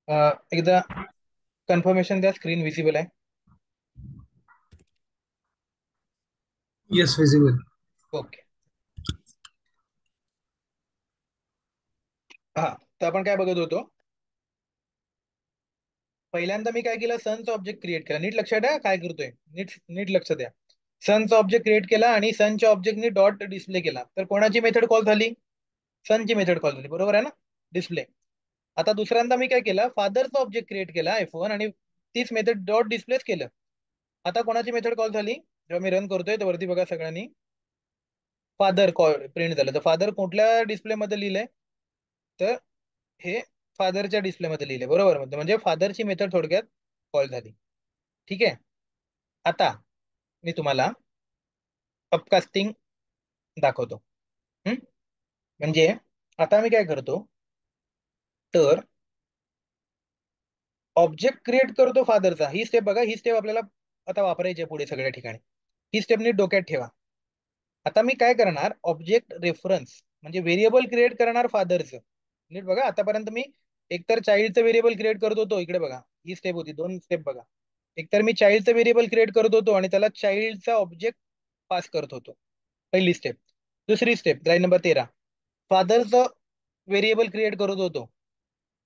एकदा कन्फर्मेशन द्या, screen visible आहे. Yes, visible. ओके. हा, तर आपण काय बघत होतो. पहिल्यांदा मी काय केलं, सनचा ऑब्जेक्ट क्रिएट केला. नीट लक्षात द्या काय करतोय. नीट नीट लक्ष द्या. सनचा ऑब्जेक्ट क्रिएट केला आणि सनच्या ऑब्जेक्टने डॉट डिस्प्ले केला. तर कोणाची मेथड कॉल झाली? सनची मेथड कॉल झाली, बरोबर आहे ना. डिस्प्ले. आता दुसऱ्यांदा मी काय केलं, फादरचा ऑब्जेक्ट क्रिएट केला F1 आणि तीच मेथड डॉट डिस्प्लेच केलं. आता कोणाची मेथड कॉल झाली? जेव्हा मी रन करतोय तर वरती बघा सगळ्यांनी, फादर कॉल प्रिंट झालं. तर फादर कुठल्या डिस्प्ले मध्ये लिहिलंय? तर हे फादरच्या डिस्प्लेमध्ये लिहिले, बरोबर. म्हणजे फादरची मेथड थोडक्यात कॉल झाली. ठीक आहे. आता मी तुम्हाला अपकास्टिंग दाखवतो. हम्म? म्हणजे आता मी काय करतो, तर ऑब्जेक्ट क्रिएट करतो फादरचा. ही स्टेप बघा, ही स्टेप आपल्याला आता वापरायची आहे पुढे सगळ्या ठिकाणी. ही स्टेप नीट डोक्यात ठेवा. आता मी काय करणार, ऑब्जेक्ट रेफरन्स म्हणजे व्हेरिएबल क्रिएट करणार फादरचं. नीट बघा, आतापर्यंत मी एकतर चाइल्डचं व्हेरिएबल क्रिएट करत होतो. इकडे बघा, ही स्टेप होती, दोन स्टेप बघा. एकतर मी चाइल्डचं व्हेरिएबल क्रिएट करत होतो आणि त्याला चाइल्डचा ऑब्जेक्ट पास करत होतो, पहिली स्टेप. दुसरी स्टेप, लाईन नंबर 13, फादरचं व्हेरिएबल क्रिएट करत होतो.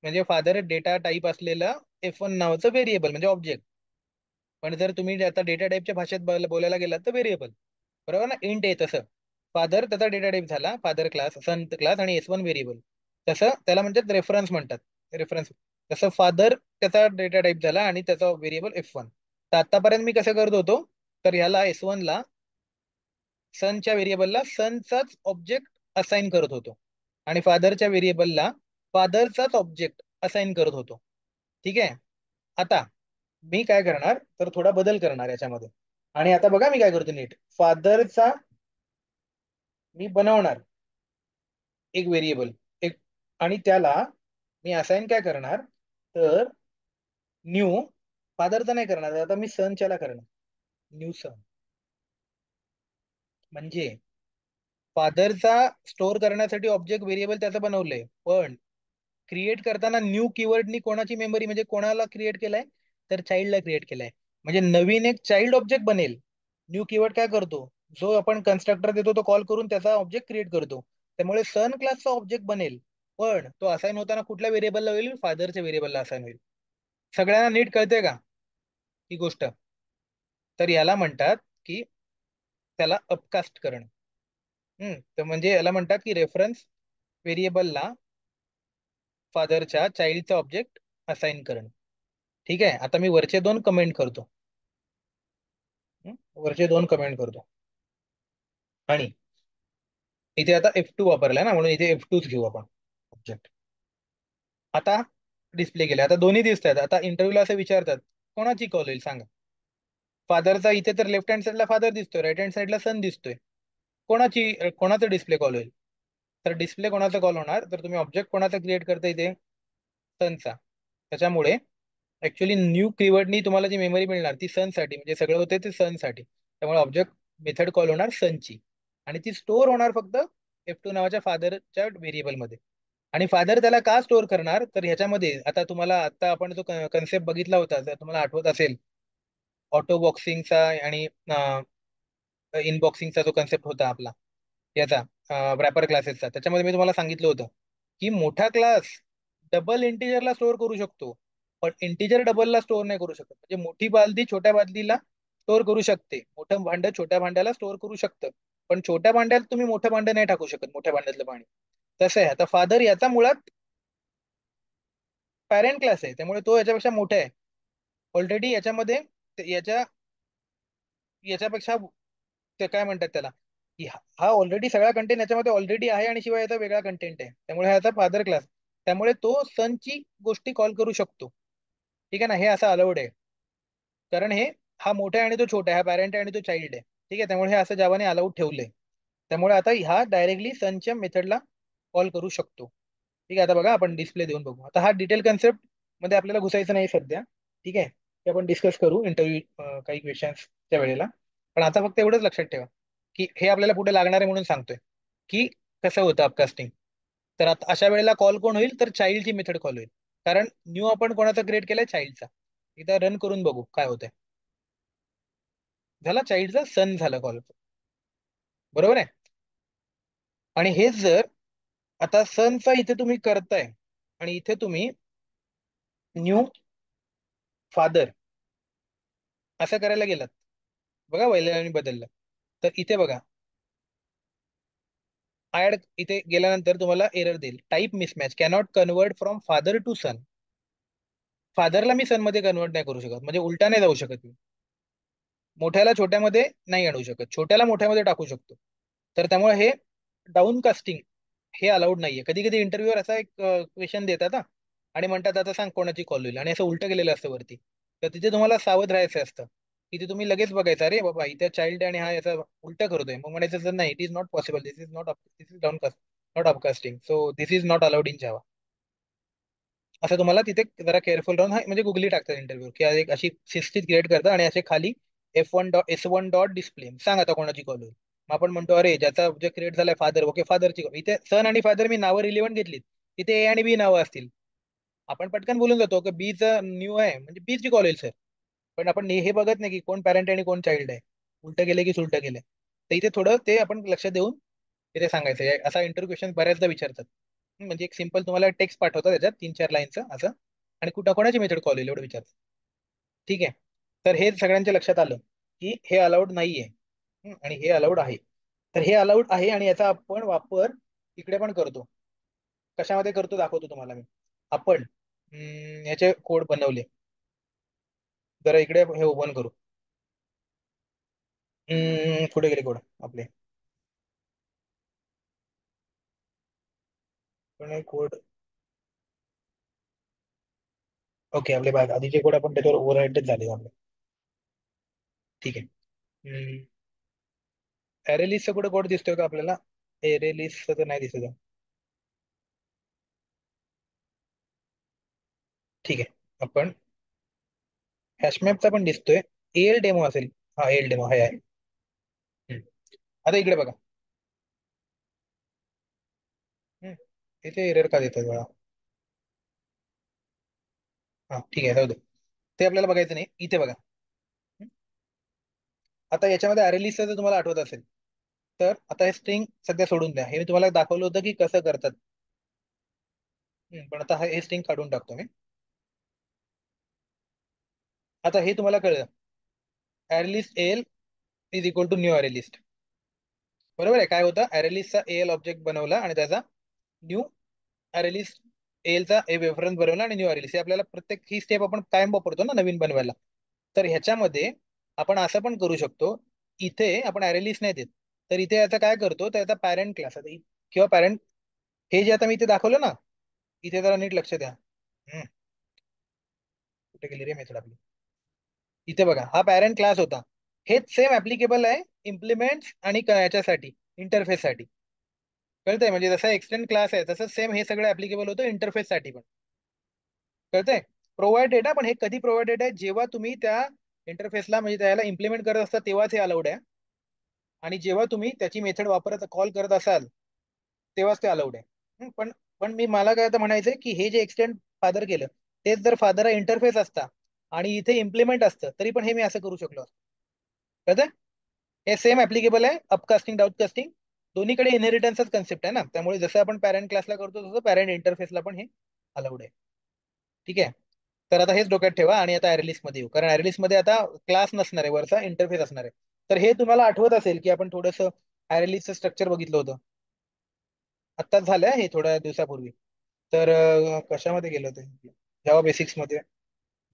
म्हणजे फादर डेटा टाईप असलेलं F1 नावाचं व्हेरिएबल म्हणजे ऑब्जेक्ट. पण जर तुम्ही आता डेटा टाईपच्या भाषेत बोलायला गेलात तर व्हेरिएबल, बरोबर ना. इंट आहे तसं. फादर त्याचा डेटा टाईप झाला, फादर क्लास, सन क्लास आणि S1 व्हेरिएबल. तसं त्याला म्हणतात रेफरन्स म्हणतात. रेफरन्स. तसं फादर त्याचा डेटा टाईप झाला आणि त्याचा व्हेरिएबल F1. तर आतापर्यंत मी कसं करत होतो, तर ह्याला S1 ला सनच्या व्हेरिएबलला सनचाच ऑब्जेक्ट असाइन करत होतो आणि फादरच्या व्हेरिएबलला फादरचाच ऑब्जेक्ट असाइन करत होतो. ठीक आहे. आता मी काय करणार, तर थोडा बदल करणार याच्यामध्ये. आणि आता बघा मी काय करतो नीट. फादरचा मी बनवणार एक व्हेरिएबल, एक, आणि त्याला मी असाइन काय करणार, तर न्यू. फादरचा नाही करणार आता मी, सनच्याला करणार. New son. म्हणजे फादरचा स्टोअर करण्यासाठी ऑब्जेक्ट व्हेरिएबल त्याचं बनवलंय, पण क्रिएट करताना न्यू कीवर्डनी कोणाची मेमरी म्हणजे कोणाला क्रिएट केलाय, तर चाइल्डला क्रिएट केलाय. म्हणजे नवीन एक चाइल्ड ऑब्जेक्ट बनेल. न्यू कीवर्ड काय करतो, जो आपण कन्स्ट्रक्टर देतो तो कॉल करून त्याचा ऑब्जेक्ट क्रिएट करतो. त्यामुळे सन क्लासचा ऑब्जेक्ट बनेल, पण तो असाइन होताना कुठल्या व्हेरिएबलला होईल, फादरच्या व्हेरिएबलला असाइन होईल. सगळ्यांना नीट कळते का ही गोष्ट? तर याला म्हणतात की त्याला अपकास्ट करणं. तर म्हणजे याला म्हणतात की रेफरन्स व्हेरिएबलला फादरच्या चाइल्डचा ऑब्जेक्ट असाइन करणं. ठीक आहे. आता मी वरचे दोन कमेंट करतो. वरचे दोन कमेंट करतो आणि इथे आता F2 वापरलाय ना, म्हणून इथे F2च घेऊ आपण ऑब्जेक्ट. आता डिस्प्ले केले, आता दोन्ही दिसत आहेत. आता इंटरव्ह्यूला असं विचारतात, कोणाची कॉल होईल सांगा. फादरचा इथे तर लेफ्ट हँड साईडला फादर दिसतोय, राईट हँड साईडला सन दिसतोय. कोणाचं डिस्प्ले कॉल होईल? तर डिस्प्ले कोणाचा कॉल होणार, तर तुम्ही ऑब्जेक्ट कोणाचा क्रिएट करता इथे, सनचा. त्याच्यामुळे ऍक्च्युली न्यू कीवर्डनी तुम्हाला जी मेमरी मिळणार ती सनसाठी, म्हणजे सगळं होते ते सनसाठी. त्यामुळे ऑब्जेक्ट मेथड कॉल होणार सनची, आणि ती स्टोअर होणार फक्त F2 नावाच्या फादरच्या व्हेरिएबलमध्ये. आणि फादर त्याला का स्टोअर करणार, तर ह्याच्यामध्ये आता तुम्हाला, आता आपण जो कन्सेप्ट बघितला होता, जर तुम्हाला आठवत असेल, ऑटो बॉक्सिंगचा आणि इनबॉक्सिंगचा जो कन्सेप्ट होता आपला, याचा रॅपर क्लासेसचा, त्याच्यामध्ये मी तुम्हाला सांगितलं होतं की मोठा क्लास डबल इंटिजरला स्टोअर करू शकतो, पण इंटिजर डबलला स्टोअर नाही करू शकत. म्हणजे मोठी बालदी छोट्या बालदीला स्टोअर करू शकते, मोठं भांडं छोट्या भांड्याला स्टोअर करू शकतं, पण छोट्या भांड्यात तुम्ही मोठं भांडं नाही टाकू शकत, मोठ्या भांड्यातलं पाणी. तसं आहे. आता फादर याचा मुळात पॅरेंट क्लास आहे, त्यामुळे तो याच्यापेक्षा मोठा आहे ऑलरेडी. याच्यामध्ये याच्या याच्यापेक्षा ते काय म्हणतात त्याला, की हा ऑलरेडी सगळा कंटेंट याच्यामध्ये ऑलरेडी आहे, आणि शिवाय याचा वेगळा कंटेंट आहे, त्यामुळे हा याचा फादर क्लास. त्यामुळे तो सनची गोष्टी कॉल करू शकतो. ठीक आहे ना, हे असं अलाउड आहे. कारण हे, हा मोठा आहे आणि तो छोटा आहे, हा पॅरेंट आहे आणि तो चाइल्ड आहे. ठीक आहे, त्यामुळे हे असं जावाने अलाउड ठेवलंय. त्यामुळे आता हा डायरेक्टली सनच्या मेथडला कॉल करू शकतो. ठीक आहे. आता बघा आपण डिस्प्ले देऊन बघू. आता हा डिटेल कन्सेप्ट मध्ये आपल्याला घुसायचं नाही सध्या. ठीक आहे, ते आपण डिस्कस करू इंटरव्ह्यू काही क्वेश्चन्सच्या वेळेला. पण आता फक्त एवढंच लक्षात ठेवा की हे आपल्याला पुढे लागणार आहे, म्हणून सांगतोय की कसं होतं अपकास्टिंग. तर आता अशा वेळेला कॉल कोण होईल, तर चाइल्डची मेथड कॉल होईल. कारण न्यू आपण कोणाचा क्रिएट केलाय, चाइल्डचा. इथं रन करून बघू काय होतंय. झाला चाइल्डचा सन झाला कॉल, बरोबर आहे. आणि हेच जर आता सनचा इथे तुम्ही करताय आणि इथे तुम्ही न्यू फादर असं करायला गेलात, बघा वडिलांनी बदललं. तर इथे बघा, ऍड इथे गेल्यानंतर तुम्हाला एरर देईल, type mismatch cannot convert from father to son. फादरला मी सन मध्ये कन्वर्ट नाही करू शकत, म्हणजे उलटा नाही जाऊ शकत मी. मोठ्याला छोट्यामध्ये नाही आणू शकत, छोट्याला मोठ्यामध्ये टाकू शकतो. तर त्यामुळे हे डाऊन कास्टिंग हे अलाउड नाहीये. कधी कधी इंटरव्ह्यूवर असा एक क्वेश्चन देतात हा, आणि म्हणतात आता सांग कोणाची कॉल होईल, आणि असं उलटं गेलेलं असतं वरती. तर तिथे तुम्हाला सावध राहायचं असतं. तिथे तुम्ही लगेच बघायचं, अरे बाबा इथे चाइल्ड आणि हा याचा उलट करतोय, मग म्हणायचं सर नाही, it is not possible, this is down cast, not upcasting, so this is not allowed in Java. असं तुम्हाला तिथे जरा केअरफुल राहून, हा म्हणजे गुगली टाकतात इंटरव्ह्यू, की एक अशी शिस्तीत क्रिएट करतात आणि असे खाली F1 डिस्प्ले सांग आता कोणाची कॉल होईल. मग आपण म्हणतो अरे ज्याचा जे क्रिएट झालाय फादर, ओके फादरची इथे सन आणि फादर मी नावं रिलेव्हंट घेतलीत, तिथे ए आणि बी नावं असतील, आपण पटकन बोलून जातो की बीचं न्यू आहे म्हणजे बीची कॉल होईल सर. पण आपण हे बघत नाही की कोण पॅरेंट आहे आणि कोण चाइल्ड आहे, उलटं गेले की सुलटं गेलंय. तर इथे थोडं ते आपण लक्ष देऊन तिथे सांगायचं असा इंटरव्ह्यू क्वेश्चन बऱ्याचदा विचारतात. म्हणजे एक सिंपल तुम्हाला टेक्स्ट पाठवतात त्याच्यात 3-4 लाईनचं असं, आणि कुठं कोणाची मेथड कॉल होईल एवढं विचारतात. ठीक आहे. तर हे सगळ्यांच्या लक्षात आलं की हे अलाउड नाहीये. आणि हे अलाउड आहे. तर हे अलाउड आहे आणि याचा आपण वापर इकडे पण करतो. कशामध्ये करतो दाखवतो तुम्हाला मी. आपण याचे कोड बनवले. जरा इकडे हे ओपन करू. कुठे गेले कोड आपले, पण कोड. ओके, आपले बघा आधीचे कोड आपण त्याच्यावर ओव्हरराईडच झाले आपले. ठीक आहे. एरेलिसचा कुठे कोड दिसतोय का आपल्याला? एरेलिसचा तर नाही दिसत आहे. ठीक आहे. आपण हॅशमॅपचा पण दिसतोय. एल डेमो असेल. हा एल डेमो आहे. हम्म. आता इकडे बघा. हम्म. इथे एरर का देतात बघा. हा ठीक आहे, जाऊ दे. ते आपल्याला बघायचं नाही, इथे बघा. हम्म. आता याच्यामध्ये अरेलिसचं जर तुम्हाला आठवत असेल, तर आता हे स्ट्रिंग सध्या सोडून द्या, हे मी तुम्हाला दाखवलं होतं की कसं करतात. पण आता हे स्ट्रिंग काढून टाकतो मी. आता हे तुम्हाला कळलं, array list L is equal to new array list. बरोबर आहे. काय होतं, अरेलिस्टचा एल ऑब्जेक्ट बनवला आणि त्याचा न्यू अरेलिस्ट एलचा ए रेफरन्स बनवला आणि न्यू अरेलिस्ट, हे आपल्याला प्रत्येक ही स्टेप आपण कायम वापरतो ना नवीन बनवायला. तर ह्याच्यामध्ये आपण असं पण करू शकतो. इथे आपण अरेलिस्ट नाही देत, तर इथे आता काय करतो, तर आता पॅरेंट क्लास किंवा पॅरेंट, हे जे आता मी इथे दाखवलं ना, इथे जरा नीट लक्ष द्या. हम्म, कुठे गेली रे मेथड आपली. इथे बघा, हा पॅरेंट क्लास होता. हेच सेम ऍप्लिकेबल आहे इम्प्लिमेंट्स आणि याच्यासाठी, इंटरफेस साठी. कळतंय, म्हणजे जसा एक्सटेंड क्लास आहे तसं सेम हे सगळं ऍप्लिकेबल होतं इंटरफेस साठी पण. कळतंय. प्रोव्हाइडेड आहे, पण हे कधी प्रोव्हाइडेड आहे, जेव्हा तुम्ही त्या इंटरफेसला म्हणजे त्याला इम्प्लिमेंट करत असता तेव्हाच हे अलाउड आहे. आणि जेव्हा तुम्ही त्याची मेथड वापरत कॉल करत असाल तेव्हाच ते अलाउड आहे. पण पण मी मला काय आता म्हणायचंय की हे जे एक्सटेंड फादर केलं, तेच जर फादर इंटरफेस असता आणि इथे इम्प्लिमेंट असतं, तरी पण हे मी असं करू शकलो असतो. कळतंय. हे सेम ऍप्लिकेबल आहे अपकास्टिंग डाउनकास्टिंग, दोन्हीकडे इनहेरिटन्सच कन्सेप्ट आहे ना, त्यामुळे जसं आपण पॅरेंट क्लासला करतो तसं पॅरेंट इंटरफेसला पण हे अलाउड आहे. ठीक आहे. तर आता हेच डोक्यात ठेवा आणि आता ऍरेलिस्ट मध्ये येऊ, कारण ऍरेलिस्ट मध्ये आता क्लास नसणार आहे, वरचा इंटरफेस असणार आहे. तर हे तुम्हाला आठवत असेल की आपण थोडंसं ऍरेलिस्टचं स्ट्रक्चर बघितलं होतं. आत्ताच झालंय हे थोड्या दिवसापूर्वी. तर कशामध्ये गेलं होतं, जावा बेसिक्स मध्ये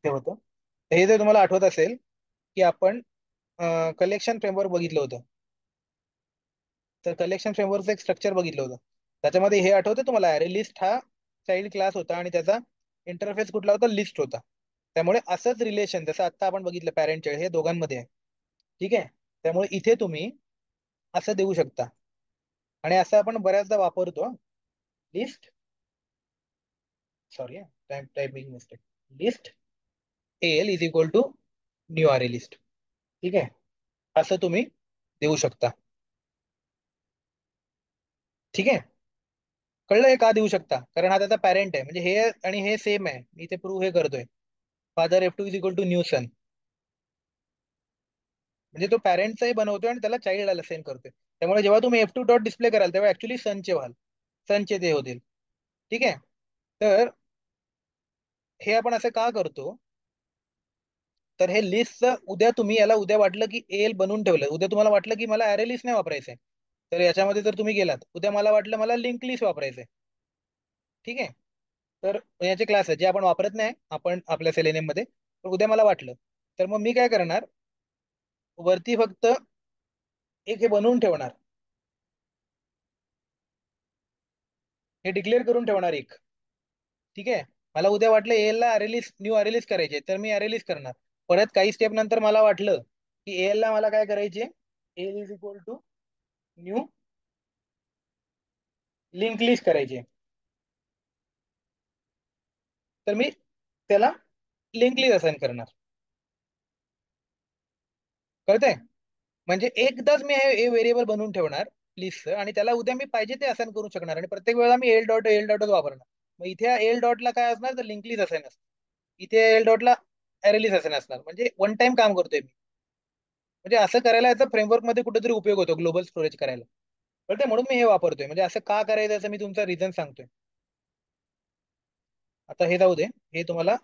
ते होतं. तर हे जर तुम्हाला आठवत असेल की आपण कलेक्शन फ्रेमवर्क बघितलं होतं. तर कलेक्शन फ्रेमवर्कचं एक स्ट्रक्चर बघितलं होतं. त्याच्यामध्ये हे आठवतं तुम्हाला, अरे लिस्ट हा चाइल्ड क्लास होता आणि त्याचा इंटरफेस कुठला होता, लिस्ट होता. त्यामुळे असंच रिलेशन जसं आता आपण बघितलं पॅरेंट चाइल्ड हे दोघांमध्ये आहे. ठीक आहे. त्यामुळे इथे तुम्ही असं देऊ शकता, आणि असं आपण बऱ्याचदा वापरतो. List, sorry typing mistake, list L is equal to new array list. ठीक आहे. असं तुम्ही देऊ शकता. ठीक आहे. कळलं हे का देऊ शकता? कारण हा त्याचा पॅरेंट आहे, म्हणजे हे आणि हे सेम आहे. मी इथे प्रूव्ह हे करतोय. Father F2 is equal to new son. म्हणजे तो पॅरेंटचाही बनवतोय आणि त्याला चाइल्ड असाइन करतोय. त्यामुळे जेव्हा तुम्ही F2 डॉट डिस्प्ले कराल तेव्हा ऍक्च्युली सनचे व्हाल. सनचे ते होतील. ठीक आहे. तर हे आपण असं का करतो? तर हे लिस्टचं उद्या तुम्ही याला उद्या वाटलं की एल बनवून ठेवलं, उद्या तुम्हाला वाटलं की मला अरे लिस्ट नाही वापरायचंय, तर याच्यामध्ये जर तुम्ही गेलात उद्या मला वाटलं मला लिंक लिस्ट वापरायचंय. ठीक आहे. तर याचे क्लास आहेत जे आपण वापरत नाही आपण आपल्या सेलेनियम मध्ये, पण उद्या मला वाटलं तर मग मी काय करणार, वरती फक्त एक हे बनवून ठेवणार, हे डिक्लेअर करून ठेवणार एक. ठीक आहे. मला उद्या वाटलं एल ला अरेलिस्ट न्यू अरेलिस्ट करायचे तर मी अरेलिस्ट करणार. परत काही स्टेप नंतर मला वाटलं की एल ला मला काय करायचे, L is equal to new linked list करायचे, तर मी त्याला लिंक लिस्ट असाइन करणार. कळतंय? म्हणजे एकदाच मी हे व्हेरिएबल बनवून ठेवणार लिस्टचं, आणि त्याला उद्या मी पाहिजे ते असाइन करू शकणार, आणि प्रत्येक वेळेला मी एल डॉटच वापरणार. मग इथे एल डॉटला काय असणार, तर लिंक लिस्ट असाइन असणार. इथे एल डॉटला अरे लिस्ट असाइन असणार. म्हणजे वन टाइम काम करतोय मी. म्हणजे असं करायला याचा फ्रेमवर्क मध्ये कुठेतरी उपयोग होतो ग्लोबल स्टोरेज करायला. कळतंय? म्हणून मी हे वापरतोय. म्हणजे असं का करायचं असं मी तुमचा रिझन सांगतोय. आता हे जाऊ दे, हे तुम्हाला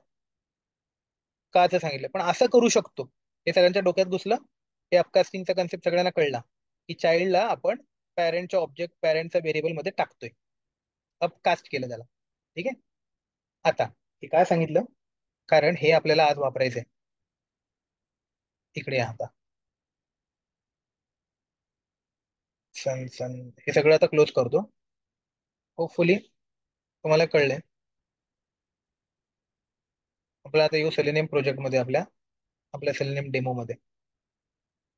काच सांगितलं, पण असं करू शकतो. हे सगळ्यांच्या डोक्यात घुसलं. हे अपकास्टिंगचा कन्सेप्ट सगळ्यांना कळला की चाइल्डला आपण पॅरेंटच्या ऑब्जेक्ट पॅरेंटच्या व्हेरिएबल मध्ये टाकतोय. अपकास्ट केलं त्याला. ठीक आहे. आता हे काय सांगितलं, कारण हे आपल्याला आज वापरायचंय. इकडे या आता. सन सन हे सगळं आता क्लोज करतो. होपफुली तुम्हाला कळलंय. आपला आता येऊ सेलेनियम प्रोजेक्ट मध्ये, आपल्या आपल्या सेलेनियम डेमो मध्ये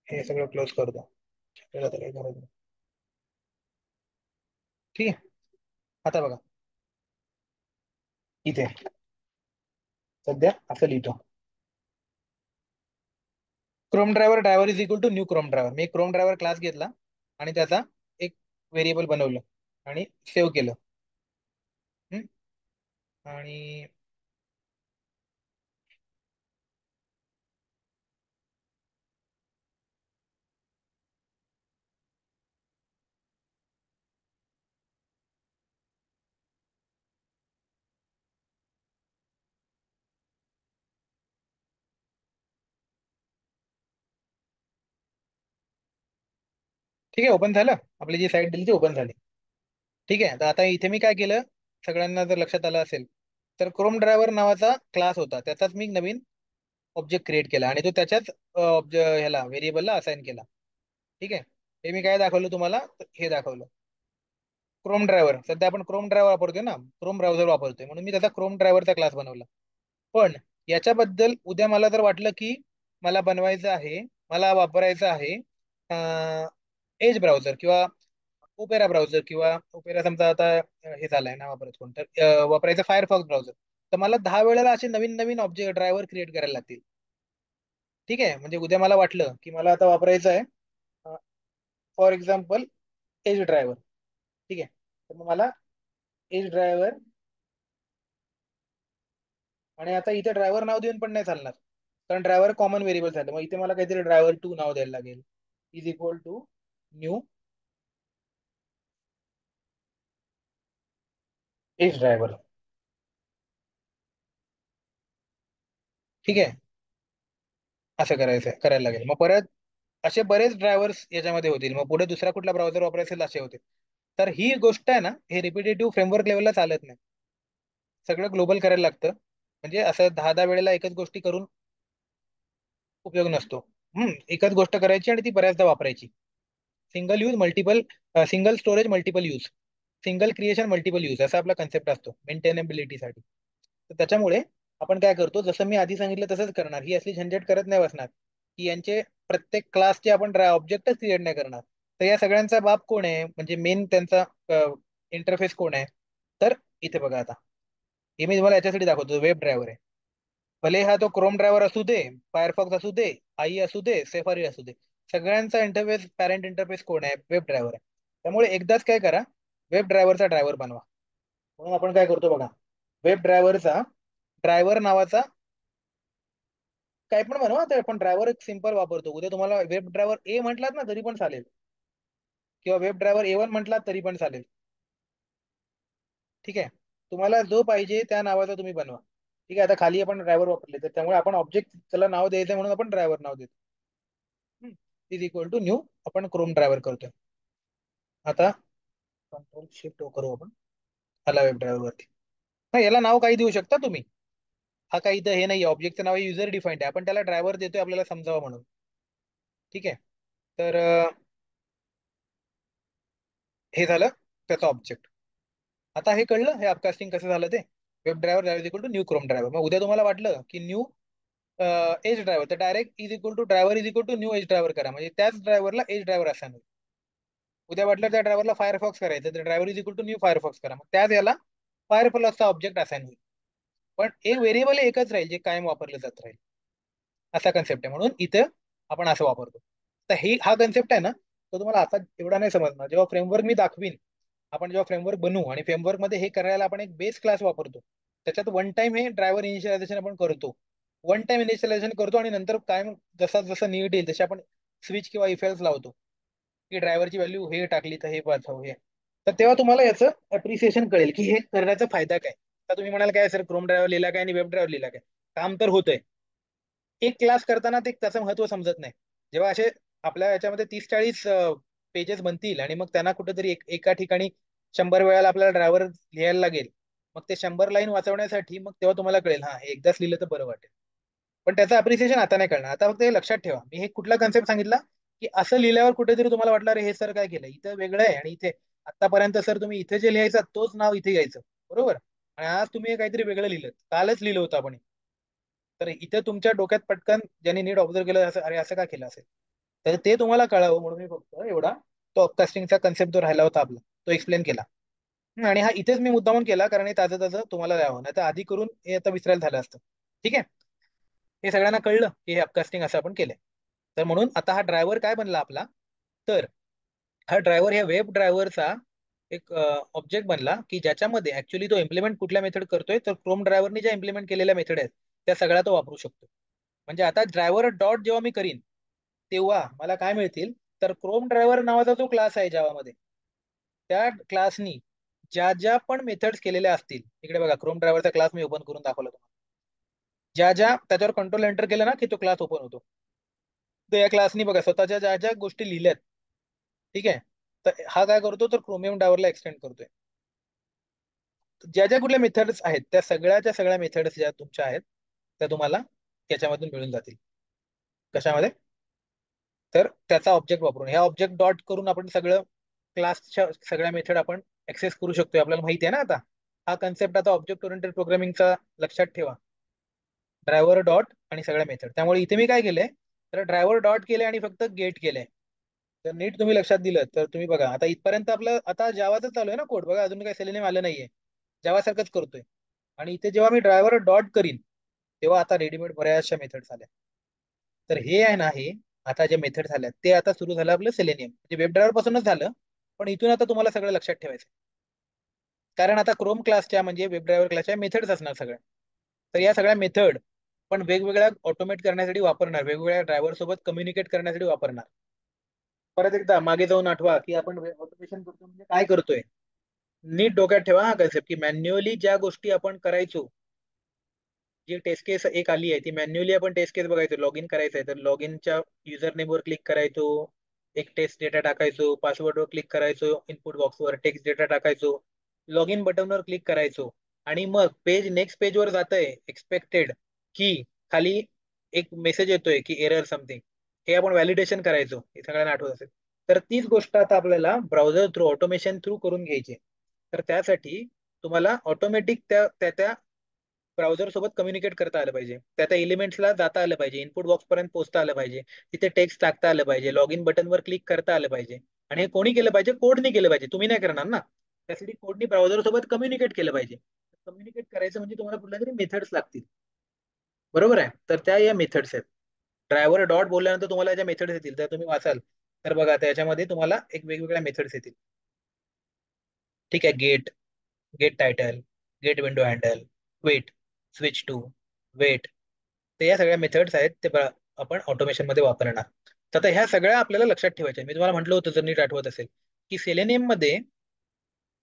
हे सगळं क्लोज करतो. आपल्याला आता काही गरज नाही. ठीक आहे. आता बघा इथे सध्या असं लिहितो, Chrome driver is equal to new Chrome driver. मी क्रोम ड्रायव्हर क्लास घेतला आणि त्याचा एक व्हेरिएबल बनवलं आणि सेव्ह केलं. हम्म? आणि ठीक आहे, ओपन झालं. आपली जी साईट दिली ती ओपन झाली. ठीक आहे. तर आता इथे मी काय केलं, सगळ्यांना जर लक्षात आलं असेल, तर क्रोम ड्रायव्हर नावाचा क्लास होता, त्याचाच मी नवीन ऑब्जेक्ट क्रिएट केला आणि तो त्याच्याच ह्याला व्हेरिएबलला असाइन केला. ठीक आहे. हे मी काय दाखवलं तुम्हाला, हे दाखवलं क्रोम ड्रायव्हर. सध्या आपण क्रोम ड्रायव्हर वापरतोय ना, क्रोम ब्राउझर वापरतोय, म्हणून मी त्याचा क्रोम ड्रायव्हरचा क्लास बनवला. पण याच्याबद्दल उद्या मला जर वाटलं की मला बनवायचं आहे, मला वापरायचं आहे एज ब्राउझर किंवा ओपेरा ब्राउझर, किंवा ओपेरा समजा आता हे झालंय ना वापरत कोण, तर वापरायचं फायरफॉक्स ब्राउझर, तर मला 10 वेळेला असे नवीन नवीन ऑब्जेक्ट ड्रायव्हर क्रिएट करायला लागतील. ठीक आहे. म्हणजे उद्या मला वाटलं की मला आता वापरायचं आहे फॉर एक्झाम्पल एज ड्रायव्हर. ठीक आहे. तर मग मला एज ड्रायव्हर, आणि आता इथे ड्रायव्हर नाव देऊन पण नाही चालणार, कारण ड्रायव्हर कॉमन व्हेरिएबल झालं. मग इथे मला काहीतरी ड्रायव्हर 2 नाव द्यायला लागेल, is equal to new Edge driver. ठीक आहे. असं करायला लागेल. मग परत असे बरेच ड्रायव्हर्स याच्यामध्ये होतील. मग पुढे दुसरा कुठला ब्राउझर वापरायचा असेल असे होते. तर ही गोष्ट आहे ना, हे रिपिटेटिव्ह फ्रेमवर्क लेवलला चालत नाही. सगळं ग्लोबल करायला लागतं. म्हणजे असं 10 वेळेला एकच गोष्टी करून उपयोग नसतो. एकच गोष्ट करायची आणि ती बऱ्याचदा वापरायची. Single use multiple, single storage multiple use, single creation multiple use, असा आपला कन्सेप्ट असतो मेंटेनेबिलिटीसाठी. तर त्याच्यामुळे आपण काय करतो, जसं मी आधी सांगितलं तसंच करणार. ही असली झंझट करत नाही बसणार की यांचे प्रत्येक क्लासचे आपण ऑब्जेक्टच क्रिएट नाही करणार. तर या सगळ्यांचा बाप कोण आहे, म्हणजे मेन त्यांचा इंटरफेस कोण आहे, तर इथे बघा आता. हे मी तुम्हाला याच्यासाठी दाखवतो, वेब ड्रायव्हर आहे. भले हा तो क्रोम ड्रायव्हर असू दे, फायरफॉक्स असू दे, आई असू दे, सेफारी असू दे, सगळ्यांचा इंटरफेस पॅरेंट इंटरफेस कोण आहे, वेब ड्रायव्हर आहे. त्यामुळे एकदाच काय करा, वेब ड्रायव्हरचा ड्रायव्हर बनवा. म्हणून आपण काय करतो बघा, वेब ड्रायव्हरचा ड्रायव्हर नावाचा काय पण म्हणू, आता आपण ड्रायव्हर एक सिंपल वापरतो. उद्या तुम्हाला वेब ड्रायव्हर ए म्हटलात ना तरी पण चालेल, किंवा वेब ड्रायव्हर A1 म्हटलात तरी पण चालेल. ठीक आहे, तुम्हाला जो पाहिजे त्या नावाचा तुम्ही बनवा. ठीक आहे, आता खाली आपण ड्रायव्हर वापरले तर त्यामुळे आपण ऑब्जेक्ट त्याला नाव द्यायचं म्हणून आपण ड्रायव्हर नाव देतो. इज इक्वल टू न्यू, आपण क्रोम ड्रायव्हर करतोय. आता कंट्रोल शिफ्ट करू आपण, आला वेब ड्रायव्हर वरती. हा, याला नाव काही देऊ शकता तुम्ही. हा काही इथं हे नाही, ऑब्जेक्टचं नाव युजर डिफाईन्ड आहे, आपण त्याला ड्रायव्हर देतोय आपल्याला समजावं म्हणून. ठीक आहे, तर हे झालं त्याचं ऑब्जेक्ट. आता हे कळलं, हे अपकास्टिंग कसं झालं ते. Web driver is equal to new Chrome driver. मग उद्या तुम्हाला वाटलं की न्यू एज ड्रायव्हर, तर direct is equal to driver is equal to new Edge driver करा, म्हणजे त्याच ड्रायव्हरला एज ड्रायव्हर असायन होईल. उद्या वाटलं त्या ड्रायव्हरला फायरफॉक्स करायचं, तर driver is equal to new Firefox करा, मग त्याच याला फायरफॉक्सचा ऑब्जेक्ट असाइन होईल. पण एक व्हेरिएबल एकच राहील, जे कायम वापरलं जात राहील. असा कन्सेप्ट आहे, म्हणून इथं आपण असं वापरतो. तर हा कन्सेप्ट आहे ना, तो तुम्हाला आता एवढा नाही समजणार. जेव्हा फ्रेमवर्क मी दाखवीन, आपण जेव्हा फ्रेमवर्क बनवू आणि फ्रेमवर्क मध्ये हे करायला आपण एक बेस क्लास वापरतो, त्याच्यात वन टाइम हे ड्रायव्हर इनिशियलायझेशन आपण करतो. वन टाइम इनिशियलायझेशन करतो आणि नंतर काय जसा जसा नीड येईल तसे आपण स्विच किंवा इफेल्स लावतो, की ड्रायव्हरची व्हॅल्यू हे टाकली तर हे वाचव हे. तर तेव्हा तुम्हाला याचं अप्रिसिएशन कळेल की हे करण्याचा फायदा काय. आता तुम्ही म्हणाल काय सर, क्रोम ड्रायव्हर लिहिला काय आणि वेब ड्रायव्हर लिहिला काय, काम तर होतंय. एक क्लास करताना ते त्याचं महत्व समजत नाही. जेव्हा असे आपल्या याच्यामध्ये 30-40 पेजेस बनतील आणि मग त्यांना कुठेतरी एका ठिकाणी 100 वेळाला आपल्याला ड्रायव्हर लिहायला लागेल, मग ते 100 लाईन वाचवण्यासाठी मग तेव्हा तुम्हाला कळेल, हा हे एकदाच लिहिलं तर बरं वाटेल. पण त्याचं अप्रिसिएशन आता नाही कळणार. आता फक्त हे लक्षात ठेवा, मी हे कुठला कन्सेप्ट सांगितला, की असं लिहिल्यावर कुठेतरी तुम्हाला वाटलं अरे हे सर काय केलं, इथं वेगळं आहे आणि इथे आतापर्यंत सर तुम्ही इथे जे लिहायचं तोच नाव इथे घ्यायचं, बरोबर. आणि आज तुम्ही हे काहीतरी वेगळं लिहिलं, कालच लिहिलं होतं आपण. तर इथे तुमच्या डोक्यात पटकन ज्यांनी नीट ऑब्झर्व केलं, असं अरे असं का केलं असेल, तर ते तुम्हाला कळावं म्हणून मी फक्त एवढा तो अपकास्टिंगचा कन्सेप्ट जो राहिला होता आपला तो एक्सप्लेन केला. आणि हा इथेच मी मुद्दामून केला कारण हे ताजं ताजं तुम्हाला द्यावं, नाही तर आधी करून हे आता विसरायला झालं असतं. ठीक आहे, हे सगळ्यांना कळलं की हे अपकास्टिंग असं आपण केलंय. तर म्हणून आता हा ड्रायव्हर काय बनला आपला, तर हा ड्रायव्हर ह्या वेब ड्रायव्हरचा एक ऑब्जेक्ट बनला, की ज्याच्यामध्ये ऍक्च्युली तो इम्प्लिमेंट कुठल्या मेथड करतोय, तर क्रोम ड्रायव्हरनी ज्या इम्प्लिमेंट केलेल्या मेथड आहेत त्या सगळ्या तो वापरू शकतो. म्हणजे आता ड्रायव्हर डॉट जेव्हा मी करीन तेव्हा मला काय मिळतील, तर क्रोम ड्रायव्हर नावाचा जो क्लास आहे जावामध्ये, त्या क्लासनी ज्या ज्या पण मेथड्स केलेल्या असतील, इकडे बघा क्रोम ड्रायव्हरचा क्लास मी ओपन करून दाखवला तुम्हाला, ज्या ज्या त्याच्यावर कंट्रोल एंटर केलं ना की तो क्लास ओपन होतो. तर या क्लासनी बघा स्वतःच्या ज्या ज्या गोष्टी लिहिल्यात, ठीक आहे, तर हा काय करतो, तर क्रोमियम ड्रायव्हरला एक्सटेंड करतोय. ज्या ज्या कुठल्या मेथड्स आहेत त्या सगळ्याच्या सगळ्या मेथड्स ज्या तुमच्या आहेत त्या तुम्हाला त्याच्यामधून मिळून जातील. कशामध्ये, तर त्याचा ऑब्जेक्ट वापरून, ह्या ऑब्जेक्ट डॉट करून आपण सगळं क्लासच्या सगळ्या मेथड आपण ऍक्सेस करू शकतोय. आपल्याला माहिती आहे ना आता हा कन्सेप्ट, आता ऑब्जेक्ट ओरिएंटेड प्रोग्रामिंगचा लक्षात ठेवा. ड्रायव्हर डॉट आणि सगळ्या मेथड. त्यामुळे इथे मी काय केलंय, तर ड्रायव्हर डॉट केले आणि फक्त गेट केलंय. तर नीट तुम्ही लक्षात दिलं तर तुम्ही बघा आता इथपर्यंत आपलं आता जावाच चालू आहे ना कोड, बघा अजून काही सेलेनियम आलं नाहीये, जावा सारखंच करतोय. आणि इथे जेव्हा मी ड्रायव्हर डॉट करीन तेव्हा आता रेडीमेड बऱ्याचशा मेथड्स आल्या. तर हे आहे ना, हे आता जे मेथड झाल्या ते आता सुरू झालं आपलं सेलेनियम, म्हणजे वेब ड्रायव्हर पासूनच झालं. पण इथून आता तुम्हाला सगळं लक्षात ठेवायचं, कारण आता क्रोम क्लासच्या म्हणजे वेब ड्रायव्हर क्लासच्या मेथड्स असणार सगळ्या. तर या सगळ्या मेथड पण वेगवेगळ्या ऑटोमेट करण्यासाठी वापरणार, वेगवेगळ्या ड्रायव्हर सोबत कम्युनिकेट करण्यासाठी वापरणार. परत एकदा मागे जाऊन आठवा की आपण ऑटोमेशन करतो म्हणजे काय करतोय. नीट डोक्यात ठेवा हा कन्सेप्ट, की मॅन्युअली ज्या गोष्टी आपण करायचो, जी टेस्ट केस एक आली आहे ती मॅन्युअली आपण टेस्ट केस बघायचो, लॉग इन करायचं आहे तर लॉग इनच्या युजर नेमवर क्लिक करायचो, एक टेस्ट डेटा टाकायचो, पासवर्डवर क्लिक करायचो, इनपुट बॉक्सवर टेक्स्ट डेटा टाकायचो, लॉग इन बटनवर क्लिक करायचो, आणि मग पेज नेक्स्ट पेजवर जातंय एक्सपेक्टेड की खाली एक मेसेज येतोय की एरर समथिंग, हे आपण व्हॅलिडेशन करायचो, हे सगळ्यांना आठवत असेल. तर तीच गोष्ट आता आपल्याला ब्राउझर थ्रू ऑटोमेशन थ्रू करून घ्यायची आहे. तर त्यासाठी तुम्हाला ऑटोमॅटिक त्या त्या त्या ब्राउझर सोबत कम्युनिकेट करता आलं पाहिजे, त्या त्या एलिमेंट्सला जाता आलं पाहिजे, इनपुट बॉक्स पर्यंत पोहोचता आलं पाहिजे, तिथे टेक्स्ट टाकता आलं पाहिजे, लॉग इन बटनवर क्लिक करता आलं पाहिजे. आणि हे कोणी केलं पाहिजे, कोडनी केलं पाहिजे, तुम्ही नाही करणार ना. त्यासाठी कोडनी ब्राउझर सोबत कम्युनिकेट केलं पाहिजे. कम्युनिकेट करायचं म्हणजे तुम्हाला कुठल्या तरी मेथड्स लागतील, बरोबर आहे. तर त्या या मेथड्स आहेत. ड्रायव्हर डॉट बोलल्यानंतर तुम्हाला ज्या मेथड्स येतील त्या तुम्ही वाचाल, तर बघा त्याच्यामध्ये तुम्हाला एक वेगवेगळ्या मेथड्स येतील. ठीक आहे, get, get title, get window handle, wait, switch to, wait. तर या सगळ्या मेथड्स आहेत ते आपण ऑटोमेशन मध्ये वापरणार. तर आता ह्या सगळ्या आपल्याला लक्षात ठेवायच्या. मी तुम्हाला म्हटलं होतं, जर नीट आठवत असेल, की सेलेनियम मध्ये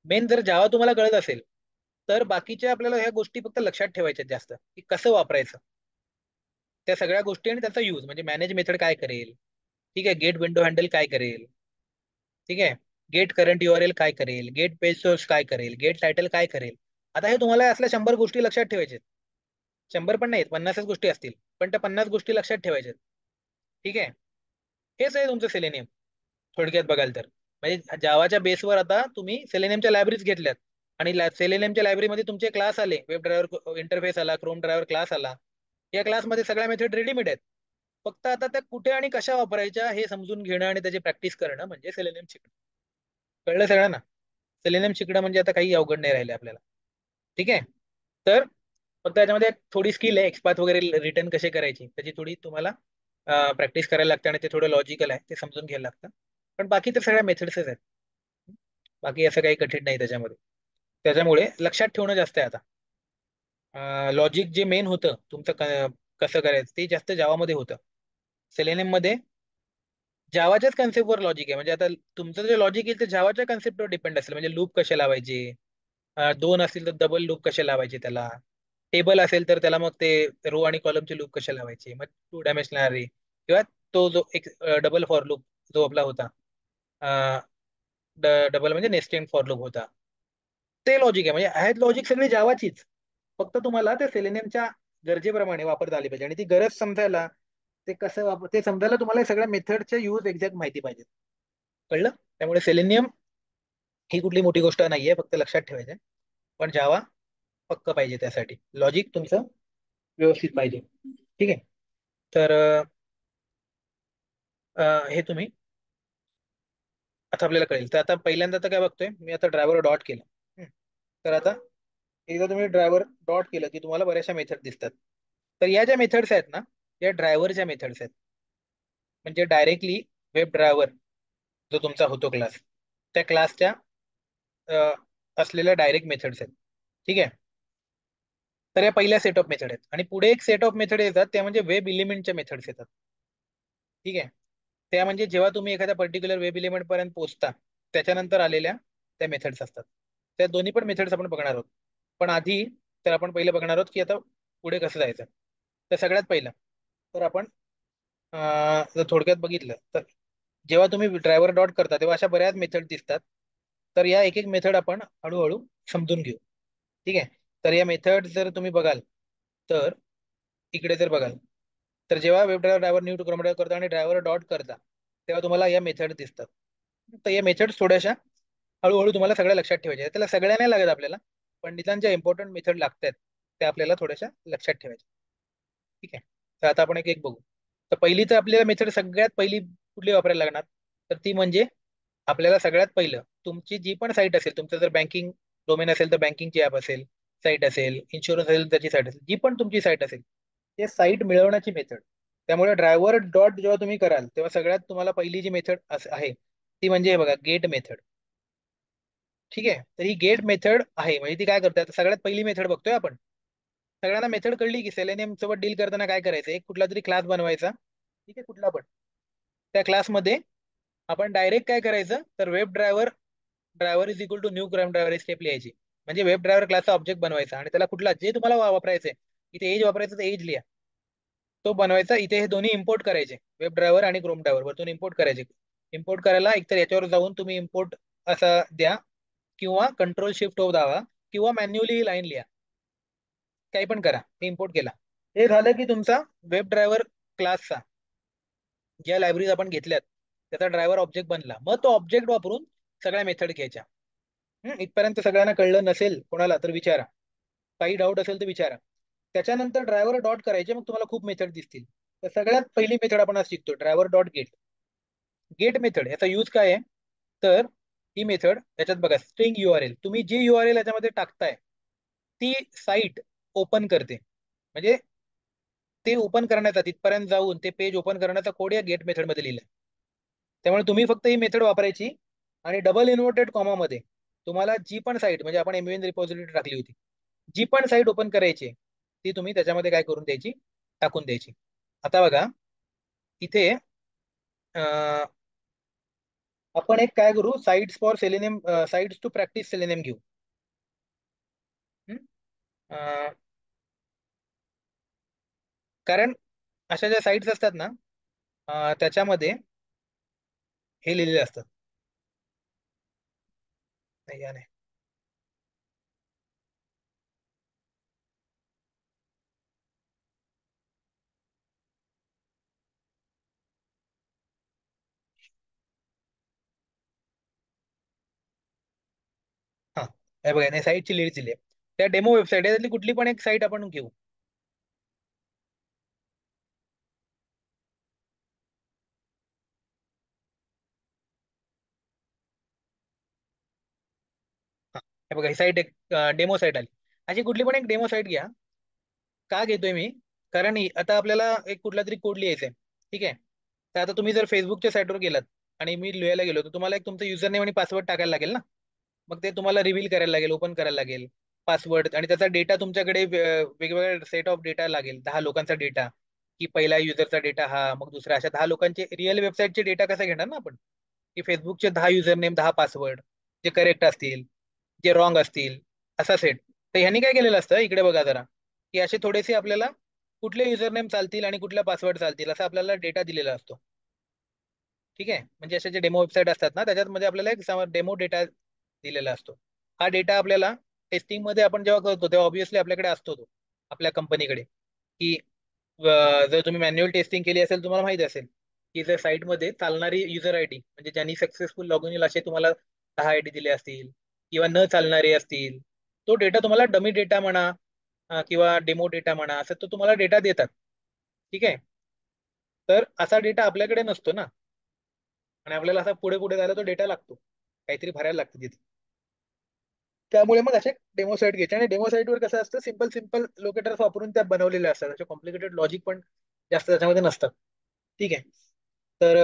मेन जर जावा तुम्हाला कळत असेल, तर बाकीच्या आपल्याला ह्या गोष्टी फक्त लक्षात ठेवायच्या जास्त, की कसं वापरायचं त्या सगळ्या गोष्टी आणि त्याचा यूज. म्हणजे मॅनेज मेथड काय करेल, ठीक आहे, गेट विंडो हँडल काय करेल, ठीक आहे, गेट करंट URL काय करेल, गेट पेज सोर्स काय करेल, गेट टायटल काय करेल. आता हे तुम्हाला असल्या 100 गोष्टी लक्षात ठेवायच्या. 100 पण नाहीत, 50च गोष्टी असतील, पण त्या 50 गोष्टी लक्षात ठेवायच्या. ठीक आहे. हेच आहे तुमचं सेलेनियम, थोडक्यात बघाल तर. म्हणजे जावाच्या बेसवर आता तुम्ही सेलेनियमच्या लायब्ररीज घेतल्यात, आणि सेलेनियमच्या लायब्ररीमध्ये तुमचे क्लास आले, वेब ड्रायव्हर इंटरफेस आला, क्रोम ड्रायव्हर क्लास आला. या क्लासमध्ये सगळ्या मेथड रेडीमेड आहेत. फक्त आता त्या कुठे आणि कशा वापरायच्या हे समजून घेणं आणि त्याची प्रॅक्टिस करणं म्हणजे सेलेनियम शिकणं. कळलं सगळ्यांना? सेलेनियम शिकणं म्हणजे आता काही अवघड नाही राहिले आपल्याला. ठीक आहे. तर फक्त याच्यामध्ये थोडी स्किल आहे, एक्सपाथ वगैरे रिटर्न कसे करायची त्याची थोडी तुम्हाला प्रॅक्टिस करायला लागते, आणि ते थोडं लॉजिकल आहे, ते समजून घ्यायला लागतं. पण बाकी तर सगळ्या मेथड्सच आहेत. बाकी असं काही कठीण नाही त्याच्यामध्ये. त्याच्यामुळे लक्षात ठेवणं जास्त आहे आता. लॉजिक जे मेन होतं तुमचं, कसं करायचं ते जास्त जावामध्ये होतं. सेलेनियम मध्ये जावाच्याच कन्सेप्टवर लॉजिक आहे. म्हणजे आता तुमचं जे लॉजिक येईल ते जावाच्या कन्सेप्टवर डिपेंड असेल. म्हणजे लूप कसे लावायचे, दोन असतील तर डबल लूप कसे लावायचे त्याला, टेबल असेल तर त्याला मग ते रो आणि कॉलमचे लूप कसे लावायचे, मग 2 डायमेन्शनल अरे, किंवा तो जो एक डबल फॉर लूप जो आपला होता, डबल म्हणजे नेस्टेड फॉर लूप होता, ते लॉजिक आहे. म्हणजे आहेत लॉजिक सगळी जावाचीच. फक्त तुम्हाला ते सेलेनियमच्या गरजेप्रमाणे वापरता आली पाहिजे, आणि ती गरज समजायला, ते कसं ते समजायला तुम्हाला या सगळ्या मेथडच्या यूज एक्झॅक्ट माहिती पाहिजे. कळलं? त्यामुळे सेलेनियम ही कुठली मोठी गोष्ट नाहीये, फक्त लक्षात ठेवायचं. पण जावा पक्क पाहिजे, त्यासाठी लॉजिक तुमचं व्यवस्थित पाहिजे. ठीक आहे. तर हे तुम्ही आता आपल्याला कळेल. तर आता पहिल्यांदा तर काय बघतोय मी, आता ड्रायव्हर डॉट केलं. हम्म. तर आता एकदा तुम्ही ड्रायव्हर डॉट केलं की तुम्हाला बऱ्याचशा मेथड दिसतात. तर या ज्या मेथड्स आहेत ना, या ड्रायव्हरच्या मेथड्स आहेत. म्हणजे डायरेक्टली वेब ड्रायव्हर जो तुमचा होतो क्लास, त्या क्लासच्या असलेल्या डायरेक्ट मेथड्स आहेत. ठीक आहे. तर या पहिल्या सेट ऑफ मेथड आहेत, आणि पुढे एक सेट ऑफ मेथड येतात, त्या म्हणजे वेब इलिमेंटच्या मेथड्स येतात. ठीक आहे. त्या म्हणजे जेव्हा तुम्ही एखाद्या पर्टिक्युलर वेब एलिमेंट पर्यंत पोहोचता, त्याच्यानंतर आलेल्या त्या मेथड्स असतात. त्या दोन्ही पण मेथड्स आपण बघणार आहोत. पण आधी तर आपण पहिले बघणार आहोत की आता पुढे कसं जायचं. तर सगळ्यात पहिलं तर आपण जर थोडक्यात बघितलं तर, जेव्हा तुम्ही ड्रायव्हर डॉट करता तेव्हा अशा बऱ्याच मेथड दिसतात. तर या एक एक मेथड आपण हळूहळू समजून घेऊ. ठीक आहे. तर या मेथड जर तुम्ही बघाल, तर इकडे जर बघाल, तर जेव्हा web driver new to Chrome driver करता आणि ड्रायव्हर डॉट करता, तेव्हा तुम्हाला या मेथड दिसतात. तर या मेथड्स थोड्याशा हळूहळू तुम्हाला सगळ्या लक्षात ठेवायच्या. त्याला सगळ्या नाही लागत आपल्याला, पण निदान ज्या इम्पॉर्टंट मेथड लागतात त्या आपल्याला थोड्याशा लक्षात ठेवायच्या. ठीक आहे. तर आता आपण एक एक बघू. तर पहिली तर आपल्याला मेथड सगळ्यात पहिली कुठली वापरायला लागणार, तर ती म्हणजे आपल्याला सगळ्यात पहिलं तुमची जी पण साईट असेल, तुमचं जर बँकिंग डोमेन असेल तर बँकिंगची ॲप असेल, साईट असेल, इन्शुरन्स असेल त्याची साईट असेल, जी पण तुमची साईट असेल, ते साईट मिळवण्याची मेथड. त्यामुळे ड्रायव्हर डॉट जेव्हा तुम्ही कराल तेव्हा सगळ्यात तुम्हाला पहिली जी मेथड आहे ती म्हणजे हे बघा, गेट मेथड. ठीक आहे. तर ही गेट मेथड आहे, म्हणजे ती काय करते, आता सगळ्यात पहिली मेथड बघतोय आपण. सगळ्यांना मेथड कळली की सेलेनियम सोबत डील करताना काय करायचं, एक कुठला तरी क्लास बनवायचा. ठीक आहे, कुठला पण. त्या क्लासमध्ये आपण डायरेक्ट काय करायचं, तर web driver driver is equal to new Chrome driver step लिहायची. म्हणजे वेब ड्रायव्हर क्लासचा ऑब्जेक्ट बनवायचा, आणि त्याला कुठला जे तुम्हाला वापरायचंय, इथे एज वापरायचं तर एज लिहा, तो बनवायचा. इथे हे दोन्ही इम्पोर्ट करायचे, वेब ड्रायव्हर आणि क्रोम ड्रायव्हर वरतून इम्पोर्ट करायचे. इम्पोर्ट करायला एकतर याच्यावर जाऊन तुम्ही इम्पोर्ट असा द्या, किंवा कंट्रोल शिफ्ट ओ दावा, किंवा मॅन्युअली ही लाईन लिहा. काही पण करा, हे इम्पोर्ट केला. हे झालं की तुमचा वेब ड्रायव्हर क्लासचा ज्या लायब्ररीज आपण घेतल्यात त्याचा ड्रायव्हर ऑब्जेक्ट बनला. मग तो ऑब्जेक्ट वापरून सगळ्या मेथड घ्यायच्या. इथपर्यंत सगळ्यांना कळलं नसेल कोणाला तर विचारा, काही डाऊट असेल तर विचारा. त्याच्यानंतर ड्रायव्हर डॉट करायचे, मग तुम्हाला खूप मेथड दिसतील. तर सगळ्यात पहिली मेथड आपण आज शिकतो, driver dot gate. Get method याचा यूज काय आहे, तर ही मेथड याच्यात बघा, स्ट्रिंग URL, तुम्ही जी URL याच्यामध्ये टाकताय ती साईट ओपन करते. म्हणजे ते ओपन करण्याचा, तिथपर्यंत जाऊन ते पेज ओपन करण्याचा कोड या गेट मेथडमध्ये लिहिला. त्यामुळे तुम्ही फक्त ही मेथड वापरायची, आणि डबल इन्व्हर्टेड कॉमा मध्ये तुम्हाला जी पण साईट म्हणजे आपण एमव्हीएन रिपॉझिटरी टाकली होती, जी पण साईट ओपन करायची आहे, ती तुम्ही त्याच्यामध्ये काय करून द्यायची, टाकून द्यायची. आता बघा इथे अं, आपण एक काय करू, sites for Selenium, sites to practise Selenium घेऊ. हं? अं, कारण अशा ज्या साईट्स असतात ना, त्याच्यामध्ये हे लिहिलेले असतात. नाही, या नाही. हा, हे बघा नाही, साईटची लिस्ट दिली आहे. त्या डेमो वेबसाईट आहे, त्यातली कुठली पण एक साईट आपण घेऊ. हा, हे बघा ही साईट एक डेमो साईट आली. अशी कुठली पण एक डेमो साईट घ्या. का घेतोय मी? कारण आता आपल्याला एक कुठला तरी कोड लिहायचा आहे. ठीक आहे. तर आता तुम्ही जर फेसबुकच्या साईटवर गेलात आणि मी लिहायला गेलो, तर तुम्हाला एक तुमचं युजर नेम आणि पासवर्ड टाकायला लागेल ना. मग ते तुम्हाला रिव्हील करायला लागेल, ओपन करायला लागेल पासवर्ड, आणि त्याचा डेटा तुमच्याकडे वेगवेगळ्या सेट ऑफ डेटा लागेल, 10 लोकांचा डेटा, की पहिला युजरचा डेटा हा, मग दुसरा, अशा 10 लोकांचे रिअल वेबसाईटचे डेटा कसा घेणार ना आपण, की फेसबुकचे 10 युजर नेम, 10 पासवर्ड, जे करेक्ट असतील, जे रॉंग असतील, असा सेट. तर ह्यांनी काय केलेलं असतं, इकडे बघा जरा, की असे थोडेसे आपल्याला कुठले युजर नेम चालतील आणि कुठला पासवर्ड चालतील असा आपल्याला डेटा दिलेला असतो. ठीक आहे. म्हणजे असे जे डेमो वेबसाईट असतात ना, त्याच्यात म्हणजे आपल्याला एक डेमो डेटा दिलेला असतो. हा डेटा आपल्याला टेस्टिंग मध्ये आपण जेव्हा करतो तेव्हा ऑब्व्हियसली आपल्याकडे असतो तो, आपल्या कंपनीकडे, की जर तुम्ही मॅन्युअल टेस्टिंग केली असेल, तुम्हाला माहिती असेल की जर साईटमध्ये चालणारी युजर आयडी म्हणजे ज्यांनी सक्सेसफुल लॉग इन येईल असे तुम्हाला 10 आयडी दिले असतील, किंवा न चालणारे असतील, तो डेटा तुम्हाला डमी डेटा म्हणा, किंवा डेमो डेटा म्हणा, असं तो तुम्हाला डेटा देतात. ठीक आहे. तर असा डेटा आपल्याकडे नसतो ना, आणि आपल्याला असा पुढे पुढे जायला तो डेटा लागतो, काहीतरी भरायला लागतं तिथे. त्यामुळे मग असे डेमो साईट घ्यायचे, आणि डेमो साईटवर कसं असतं, सिंपल सिंपल लोकेटर्स वापरून त्या बनवलेल्या असतात, असे कॉम्प्लिकेटेड लॉजिक पण जास्त त्याच्यामध्ये नसतात. ठीक आहे. तर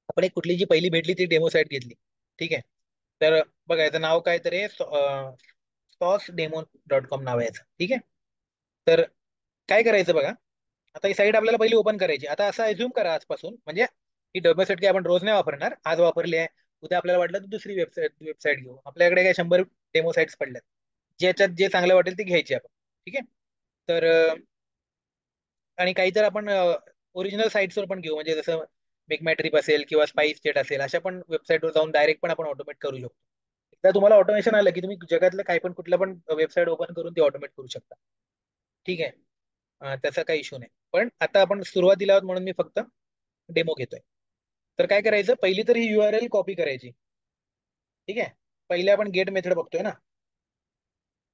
आपण एक कुठली जी पहिली भेटली ती डेमो साईट घेतली. ठीक आहे. तर बघा याचं नाव काय तर आहे, sosdemo.com नाव आहे याचं. ठीक आहे. तर काय करायचं बघा, आता ही साईट आपल्याला पहिली ओपन करायची. आता असं अझ्युम करा आजपासून, म्हणजे ही डेमो साईट काय आपण रोज नाही वापरणार, आज वापरली आहे, उद्या आपल्याला वाटलं तर दुसरी वेबसाईट वेबसाईट घेऊ. आपल्याकडे काय 100 डेमो साईट्स पडल्यात, ज्याच्यात जे चांगलं वाटेल ते घ्यायचे आपण. ठीक आहे. तर आणि काही तर आपण ओरिजिनल साईट्सवर पण घेऊ, म्हणजे जसं मेकमॅट्रिप असेल किंवा स्पाइस जेट असेल, अशा पण वेबसाईटवर जाऊन डायरेक्ट पण आपण ऑटोमेट करू शकतो. एकदा तुम्हाला ऑटोमेशन आलं की तुम्ही जगातलं काही पण कुठलं पण वेबसाईट ओपन करून ते ऑटोमेट करू शकता. ठीक आहे. त्याचा काही इश्यू नाही. पण आता आपण सुरुवातीला आहोत म्हणून मी फक्त डेमो घेतोय. तर काय करायचं, पहिली तर ही URL कॉपी करायची. ठीक आहे. पहिले आपण गेट मेथड बघतोय ना,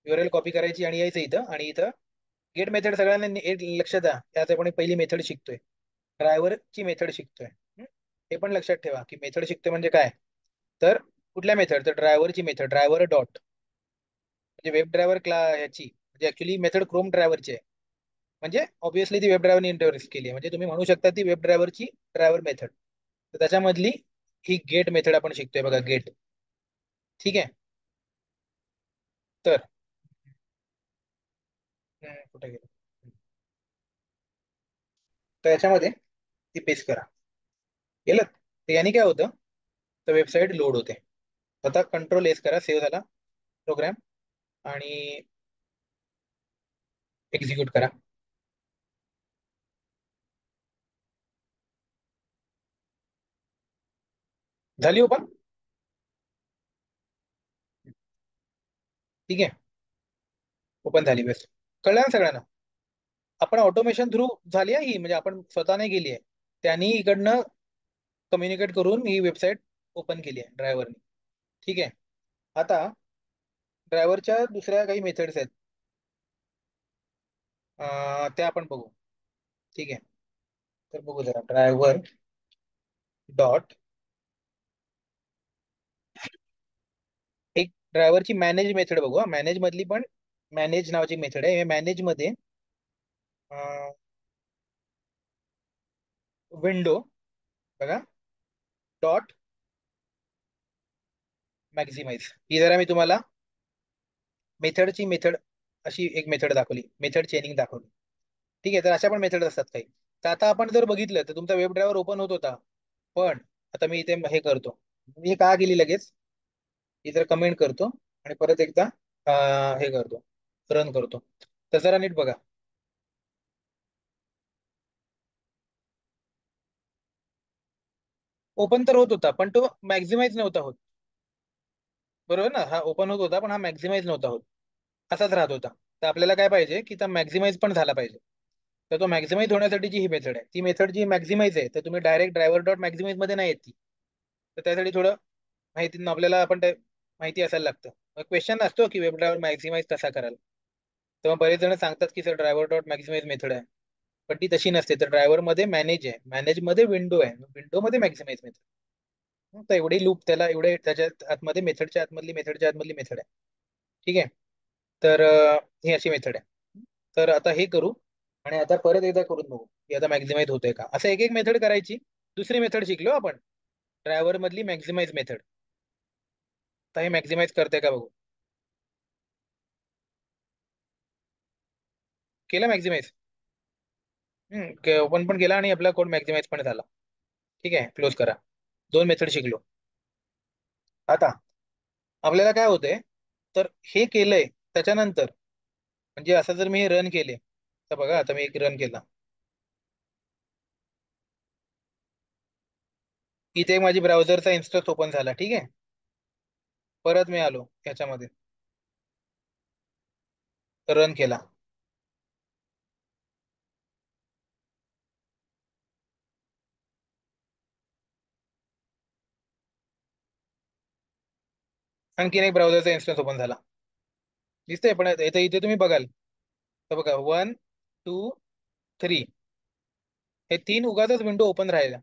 URL कॉपी करायची आणि यायचं इथं, आणि इथं गेट मेथड सगळ्यांना एक लक्षात द्या, त्यात आपण एक पहिली मेथड शिकतोय, ड्रायव्हरची मेथड शिकतोय. हं? हे पण लक्षात ठेवा की मेथड शिकतोय म्हणजे काय. तर कुठल्या मेथड, तर ड्रायव्हरची मेथड, ड्रायव्हर डॉट, म्हणजे वेब ड्रायव्हर ह्याची, म्हणजे ऍक्च्युली मेथड क्रोम ड्रायव्हरची आहे. म्हणजे ऑब्व्हियसली ती वेब ड्रायव्हरने इंटरफेस केली आहे, म्हणजे तुम्ही म्हणू शकता ती वेब ड्रायव्हरची ड्रायव्हर मेथड. तर त्याच्यामधली ही गेट मेथड आपण शिकतोय बघा, गेट. ठीक आहे. तर कुठे गेलं, तर याच्यामध्ये ती पेस्ट करा. केलं तर याने काय होतं, तर वेबसाईट लोड होते. आता कंट्रोल S करा, सेव्ह झाला प्रोग्राम, आणि एक्झिक्यूट करा. झाली ओपन. ठीक आहे. ओपन झाली, बेस्ट. कळलं ना सगळ्यांना. आपण ऑटोमेशन थ्रू झाली आहे ही, म्हणजे आपण स्वतः नाही गेली आहे, त्यांनी इकडनं कम्युनिकेट करून ही वेबसाईट ओपन केली आहे ड्रायव्हरने. ठीक आहे. आता ड्रायव्हरच्या दुसऱ्या काही मेथड्स आहेत, त्या आपण बघू. ठीक आहे. तर बघू जरा, ड्रायव्हर डॉट, एक ड्रायव्हरची मॅनेज मेथड बघू. मॅनेज मधली पण मॅनेज नावाची मेथड आहे. मॅनेज मध्ये विंडो बघा, डॉट मॅक्झिमाइज ही जरा मी तुम्हाला मेथड अशी एक मेथड दाखवली, मेथड चेनिंग दाखवली. ठीक आहे, तर अशा पण मेथड असतात काही. तर आता आपण जर बघितलं तर तुमचा वेब ड्रायव्हर ओपन होत होता, पण आता मी इथे हे करतो, मी का केली लगेच, इथे कमेंट करतो आणि परत एकदा हे करतो, रन करतो. तर जरा नीट बघा. ओपन तर होत होता पण तो मॅक्झिमाइज नव्हता होत. बरोबर ना, हा ओपन होत होता पण हा मॅक्झिमाइज नव्हता होत, असाच राहत होता. तर आपल्याला काय पाहिजे की त्या मॅक्झिमाइज पण झाला पाहिजे. तर तो मॅक्झिमाइज होण्यासाठीची ही मेथड आहे, ती मेथड जी मॅक्झिमाइज आहे तर तुम्ही डायरेक्ट ड्रायव्हर डॉट मॅक्झिमाइज मध्ये नाही येत ती. तर त्यासाठी थोडं माहिती आपल्याला आपण ते माहिती असायला लागतं. क्वेश्चन असतो की वेब ड्रायव्हर मॅक्झिमाइज कसा कराल. तेव्हा बरेच जण सांगतात की sir driver dot maximise method आहे, पण ती तशी नसते. तर ड्रायव्हर मध्ये मॅनेज आहे, मॅनेज मध्ये विंडो आहे, विंडो मध्ये मॅक्झिमाइज मेथड. तर एवढी लूप त्याला एवढे त्याच्या आतमध्ये मेथडच्या आतमधली मेथडच्या आतमधली मेथड आहे. ठीक आहे. तर ही अशी मेथड आहे. तर आता हे करू आणि आता परत एकदा करून बघू की आता मॅक्झिमाइज होतंय का. असं एक एक मेथड करायची. दुसरी मेथड शिकलो आपण, ड्रायव्हर मधली मॅक्झिमाइज मेथड. आता हे मॅक्झिमाइज करते का बघू. केलं मॅक्झिमाइज. ओपन पण केला आणि आपला कोड मॅक्झिमाइज पण झाला. ठीक आहे, क्लोज करा. दोन मेथड शिकलो. आता आपल्याला काय होतंय, तर हे केलंय त्याच्यानंतर, म्हणजे असं जर मी हे रन केले, तर बघा आता मी एक रन केला, इथे माझी ब्राउझरचा इन्स्टन्स ओपन झाला. ठीक आहे, परत मी आलो याच्यामध्ये, रन केला. आणखीन एक ब्राउझरचा इन्स्टन्स ओपन झाला. दिसतंय, पण इथे इथे तुम्ही बघाल तर बघा 1 2 3, हे तीन उगाचच विंडो ओपन राहिल्या.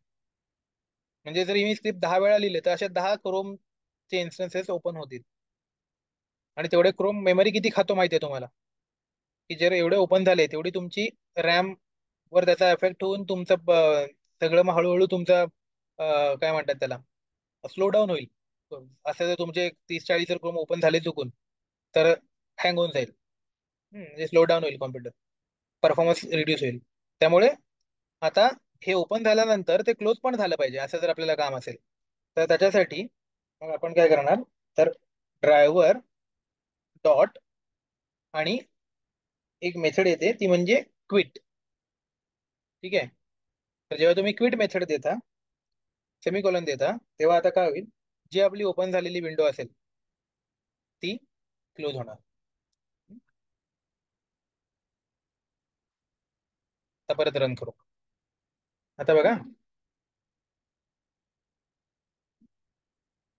म्हणजे जर मी स्क्रिप्ट 10 वेळा लिहिले तर अशा 10 क्रोमचे इन्स्टन्सेस ओपन होतील. आणि तेवढे क्रोम मेमरी किती खातो माहिती आहे तुम्हाला, की जर एवढे ओपन झाले तेवढी तुमची रॅम वर त्याचा इफेक्ट होऊन तुमचं सगळं मग हळूहळू तुमचा काय म्हणतात त्याला, स्लो डाऊन होईल. असं जर तुमचे 30 40 जर क्रोम ओपन झाले चुकून, तर हँग होऊन जाईल. म्हणजे स्लो डाऊन होईल कॉम्प्युटर, परफॉर्मन्स रिड्यूस होईल. त्यामुळे आता हे ओपन झाल्यानंतर ते क्लोज पण झालं पाहिजे, असं जर आपल्याला काम असेल तर त्याच्यासाठी मग आपण काय करणार, तर ड्रायव्हर डॉट आणि एक मेथड येते ती म्हणजे क्विट. ठीक आहे, तर जेव्हा तुम्ही क्विट मेथड देता, सेमीकोलन देता, तेव्हा आता काय होईल, जी आपली ओपन झालेली विंडो असेल ती क्लोज होणार. आता परत रन करू. आता बघा,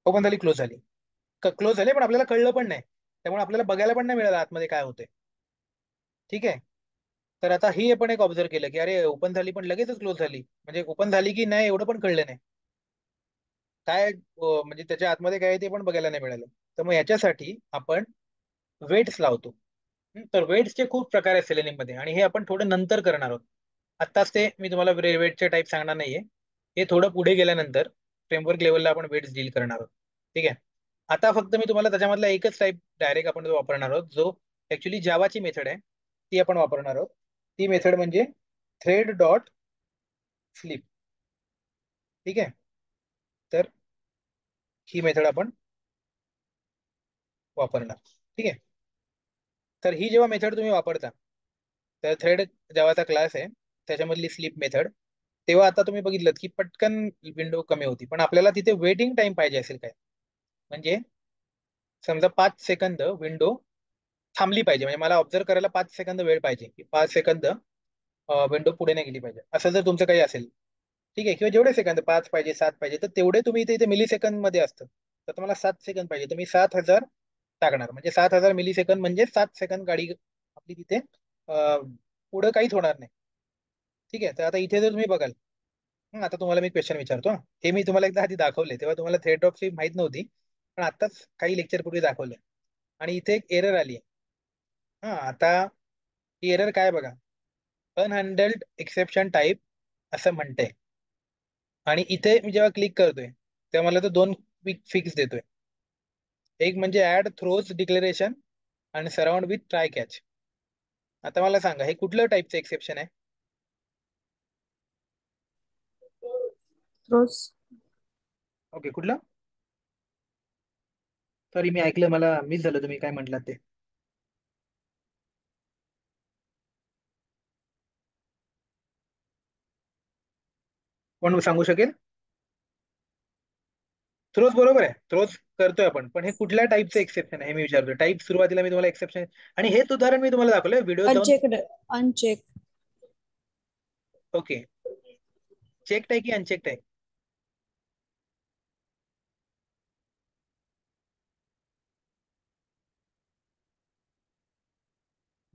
ओपन झाली, क्लोज झाली. क्लोज झाली पण आपल्याला कळलं पण नाही, त्यामुळे आपल्याला बघायला पण नाही मिळालं आतमध्ये काय होते. ठीक आहे. तर आता ही आपण एक ऑब्झर्व केलं की अरे ओपन झाली पण लगेचच क्लोज झाली, म्हणजे ओपन झाली की नाही एवढं पण कळलं नाही. काय म्हणजे त्याच्या आतमध्ये काय आहे ते पण बघायला नाही मिळालं. तर मग याच्यासाठी आपण वेट्स लावतो. तर वेट्सचे खूप प्रकार आहेत सेलेनियम मध्ये आणि हे आपण थोडं नंतर करणार आहोत. आत्ताच ते मी तुम्हाला वेटचे टाईप सांगणार नाहीये. हे थोडं पुढे गेल्यानंतर फ्रेमवर्क लेवलला आपण वेट्स डील करणार आहोत. ठीक आहे. आता फक्त मी तुम्हाला त्याच्यामधला एकच टाईप डायरेक्ट आपण जो वापरणार आहोत, जो ऍक्च्युली जावाची मेथड आहे, ती आपण वापरणार आहोत. ती मेथड म्हणजे थ्रेड डॉट स्लीप. ठीक आहे. तर ही मेथड आपण वापरणार. ठीक आहे. तर ही जेव्हा मेथड तुम्ही वापरता, तर थ्रेड जावाचा क्लास आहे, त्याच्यामधली स्लीप मेथड, तेव्हा आता तुम्ही बघितलं की पटकन विंडो कमी होती. पण आपल्याला तिथे वेटिंग टाइम पाहिजे असेल काय, म्हणजे समजा 5 सेकंद विंडो थांबली पाहिजे, म्हणजे मला ऑब्झर्व करायला 5 सेकंद वेळ पाहिजे, की 5 सेकंद विंडो पुढे नाही गेली पाहिजे, असं जर तुमचं काही असेल. ठीक आहे, किंवा जेवढे सेकंद 5 पाहिजे 7 पाहिजे, तर तेवढे तुम्ही इथे इथे मिली सेकंद मध्ये असतं. तर तुम्हाला 7 सेकंद पाहिजे, तर मी 7000 टाकणार, म्हणजे 7000 मिली सेकंद, म्हणजे 7 सेकंद गाडी आपली तिथे पुढे काहीच होणार नाही. ठीक आहे. तर आता इथे जर तुम्ही बघाल, आता तुम्हाला मी क्वेश्चन विचारतो. हे मी तुम्हाला एकदा आधी दाखवले, तेव्हा तुम्हाला थ्रेड ड्रॉपची माहित नव्हती, पण आताच काही लेक्चर पूर्वी दाखवले. आणि इथे एक एरर आली आहे. आता ही एरर काय बघा, अनहँडल्ड एक्सेप्शन टाईप असं म्हणते. आणि इथे मी जेव्हा क्लिक करतोय तेव्हा मला तो दोन क्विक फिक्स देतोय. एक म्हणजे ऍड थ्रोज डिक्लेरेशन आणि सराउंड विथ ट्राय कॅच. आता मला सांगा हे कुठलं टाईपचं एक्सेप्शन आहे? थ्रोज. ओके, कुठलं? सॉरी, मी ऐकलं, मला मिस झालं तुम्ही काय म्हटलात ते. कोण सांगू शकेल? थ्रोज बरोबर आहे, थ्रोज करतोय आपण, पण हे कुठल्या टाईपचं एक्सेप्शन आहे हे मी विचारतोय. टाईप सुरुवातीला मी तुम्हाला एक्सेप्शन, आणि हेच उदाहरण मी तुम्हाला दाखवलंय व्हिडिओ जाऊन. अनचेक्ड. अनचेक. ओके, चेक्ड आहे की अनचेक्ड आहे?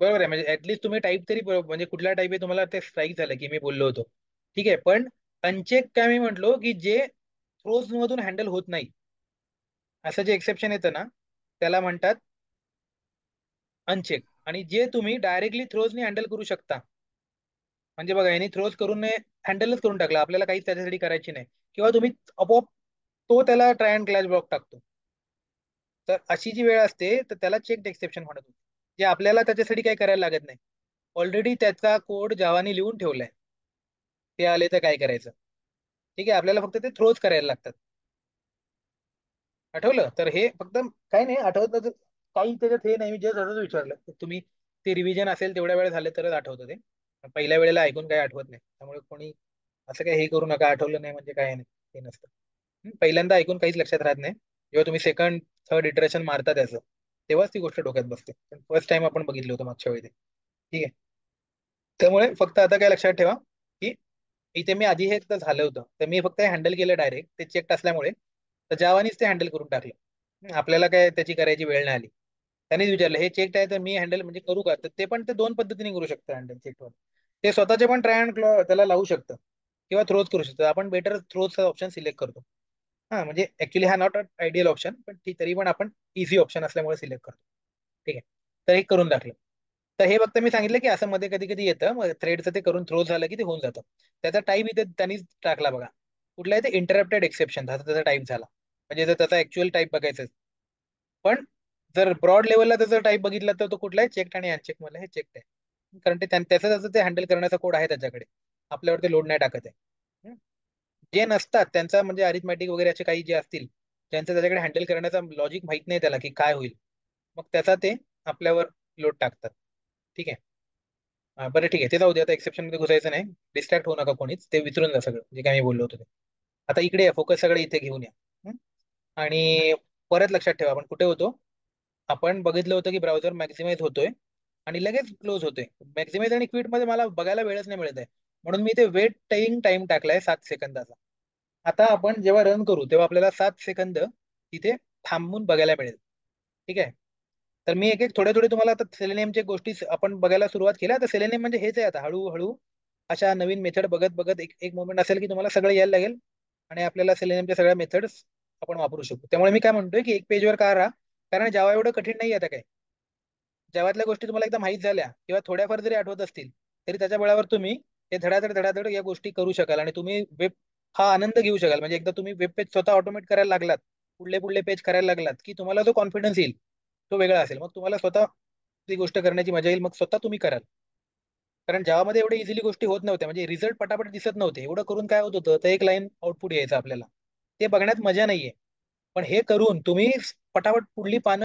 बरोबर आहे, म्हणजे ऍटलीस्ट तुम्ही टाईप तरी बरोबर, म्हणजे कुठला टाईप आहे तुम्हाला ते स्ट्राईक झालं की मी बोललो होतो. ठीक आहे, पण अनचेक काय मी म्हटलो की जे थ्रोज मधून हँडल होत नाही, असं जे एक्सेप्शन येतं ना, त्याला म्हणतात अनचेक. आणि जे तुम्ही डायरेक्टली थ्रोजने हँडल करू शकता, म्हणजे बघा यांनी थ्रोज करून हँडलच करून टाकलं, आपल्याला काहीच त्याच्यासाठी करायची नाही, किंवा तुम्ही आपोआप तो त्याला ट्राय अँड क्लॅश ब्लॉक टाकतो, तर अशी जी वेळ असते तर त्याला चेक एक्सेप्शन म्हणत होते, जे आपल्याला त्याच्यासाठी काही करायला लागत नाही. ऑलरेडी त्याचा कोड जावानी लिहून ठेवलाय, ते आले तर काय करायचं. ठीक आहे, आपल्याला फक्त ते थ्रोज करायला लागतात. आठवलं तर हे फक्त, काही नाही आठवत तर काही त्याच्यात हे नाही, मी जस्ट असंच विचारलं तर तुम्ही ते रिव्हिजन असेल तेवढ्या वेळ झाले तरच आठवतं ते. पहिल्या वेळेला ऐकून काही आठवत नाही, त्यामुळे कोणी असं काही हे करू नका, आठवलं नाही म्हणजे काय नाही, हे नसतं. पहिल्यांदा ऐकून काहीच लक्षात राहत नाही, जेव्हा तुम्ही सेकंड थर्ड इटरेशन मारता त्याचं, तेव्हाच ती गोष्ट डोक्यात बसते. पण फर्स्ट टाइम आपण बघितलं होतं मागच्या वेळी ते. ठीक आहे, त्यामुळे फक्त आता काय लक्षात ठेवा की इथे मी आधी हे एकदा झालं होतं, तर मी फक्त हँडल केलं डायरेक्ट, ते चेक असल्यामुळे तर जावानीच ते हँडल करून टाकलं. आपल्याला काय त्याची करायची वेळ नाही आली. त्यांनीच विचारलं हे चेक आहे तर मी हँडल म्हणजे करू का, तर ते पण ते दोन पद्धतीने करू शकतं हँडल चेकवर. ते स्वतःचे पण ट्राय अँड त्याला लावू शकतं, किंवा थ्रोज करू शकतं. आपण बेटर थ्रोजचा ऑप्शन सिलेक्ट करतो. हा म्हणजे ऍक्च्युली हा नॉट आयडियल ऑप्शन, पण तरी पण आपण इझी ऑप्शन असल्यामुळे सिलेक्ट करतो. ठीक आहे, तर हे करून दाखलं. तर हे फक्त मी सांगितलं की असं मध्ये कधी कधी येतं, मग थ्रेडचं ते करून थ्रो झालं की ते होऊन जातं. त्याचा टाईप इथे त्यांनीच टाकला बघा, कुठला आहे ते इंटरप्टेड एक्सेप्शन, त्याचा टाईप झाला. म्हणजे जर त्याचा ऍक्च्युअल टाईप बघायचं, पण जर ब्रॉड लेवलला त्याचा टाईप बघितला तर तो कुठला आहे, चेक आणि अनचेक मध्ये हे चेक आहे, कारण ते त्याचं त्याचं ते हँडल करण्याचा कोड आहे त्याच्याकडे, आपल्यावर ते लोड नाही टाकत आहे. हम्म. जे नसतात त्यांचा म्हणजे अरिथमॅटिक वगैरे असे काही जे असतील, ज्यांचं त्याच्याकडे हँडल करण्याचा लॉजिक माहित नाही त्याला की काय होईल, मग त्याचा ते आपल्यावर लोड टाकतात. ठीक आहे. बरं ठीक आहे, ते जाऊ दे, आता एक्सेप्शन मध्ये घुसायचं नाही. डिस्ट्रॅक्ट होऊ नका कोणीच, ते विसरून जा सगळं जे काय मी बोललो होतो ते. आता इकडे फोकस सगळं इथे घेऊन या. हं? आणि परत लक्षात ठेवा आपण कुठे होतो. आपण बघितलं होतं की ब्राउझर मॅक्सिमाइज होतोय आणि लगेच क्लोज होतोय. मॅक्सिमाइज आणि क्विट मध्ये मला बघायला वेळच नाही मिळत आहे, म्हणून मी ते वेट टाइम टाइम टाकलाय 7 सेकंदाचा. आता आपण जेव्हा रन करू तेव्हा आपल्याला 7 सेकंद तिथे थांबून बघायला मिळेल. ठीक आहे, तर मी एक एक थोडे थोडे तुम्हाला आता सेलेनियमच्या गोष्टी आपण बघायला सुरुवात केल्या. तर सेलेनियम म्हणजे हेच आहे, आता हळूहळू अशा नवीन मेथड बघत बघत एक एक मोमेंट असेल की तुम्हाला सगळं यायला लागेल, आणि आपल्याला सेलेनियमच्या सगळ्या मेथड्स आपण वापरू शकतो. त्यामुळे मी काय म्हणतोय की एक पेजवर का राहा, कारण जावा एवढं कठीण नाही आता काय. जेव्हातल्या गोष्टी तुम्हाला एकदा माहीत झाल्या किंवा थोड्याफार जरी आठवत असतील, तरी त्याच्या बळावर तुम्ही हे धडाधड धडाधड या गोष्टी करू शकाल, आणि तुम्ही वेब हा आनंद घेऊ शकाल. म्हणजे एकदा तुम्ही वेब पेज स्वतः ऑटोमेट करायला लागलात, पुढले पुढले पेज करायला लागलात, की तुम्हाला जो कॉन्फिडन्स येईल तो वेगळा असेल. मग तुम्हाला स्वतः ती गोष्ट करण्याची मजा येईल, मग स्वतः तुम्ही कराल. कारण जावामध्ये एवढे इझिली गोष्टी होत नव्हत्या, म्हणजे रिझल्ट पटापट दिसत नव्हते. एवढं करून काय होत होतं, तर एक लाईन आउटपुट यायचं आपल्याला, ते बघण्यात मजा नाहीये. पण हे करून तुम्ही पटापट पुढली पानं